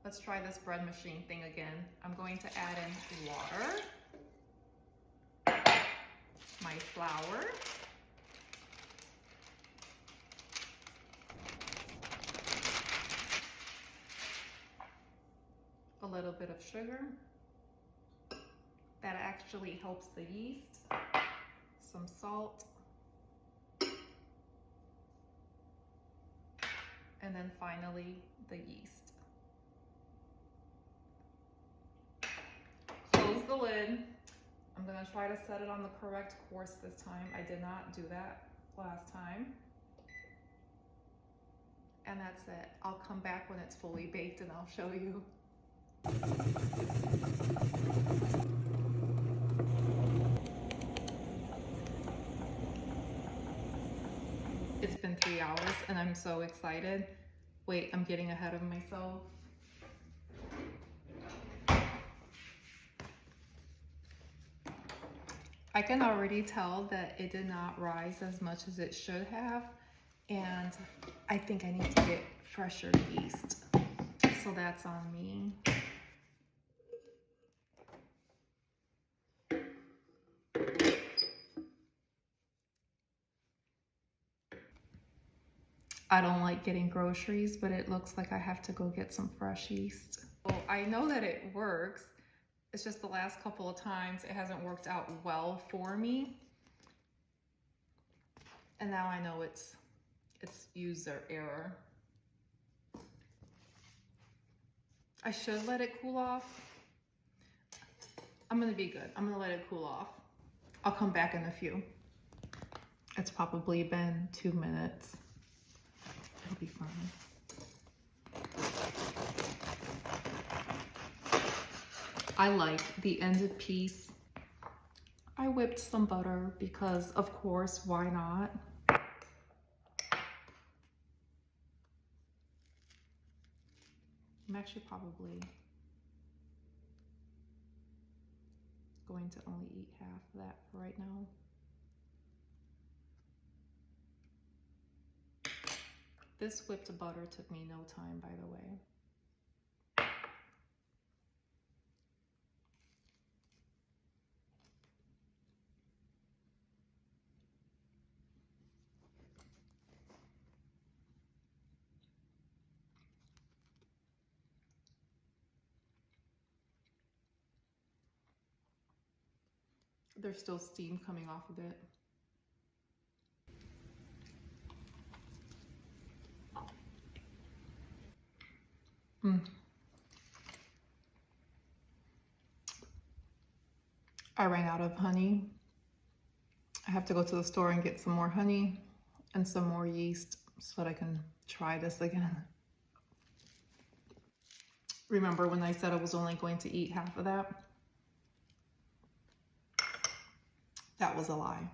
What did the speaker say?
Let's try this bread machine thing again. I'm going to add in water, my flour, a little bit of sugar. That actually helps the yeast. Some salt. And then finally, the yeast. Close the lid. I'm gonna try to set it on the correct course this time. I did not do that last time. And that's it. I'll come back when it's fully baked and I'll show you. It's been 3 hours and I'm so excited. Wait, I'm getting ahead of myself. I can already tell that it did not rise as much as it should have. And I think I need to get fresher yeast. So that's on me. I don't like getting groceries, but it looks like I have to go get some fresh yeast. Well, I know that it works. It's just the last couple of times it hasn't worked out well for me. And now I know it's user error. I should let it cool off. I'm gonna be good. I'm gonna let it cool off. I'll come back in a few. It's probably been 2 minutes. It'll be fine. I like the ended piece. I whipped some butter because, of course, why not? I'm actually probably going to only eat half of that for right now. This whipped butter took me no time, by the way. There's still steam coming off of it. I ran out of honey. I have to go to the store and get some more honey and some more yeast so that I can try this again. Remember when I said I was only going to eat half of that? That was a lie.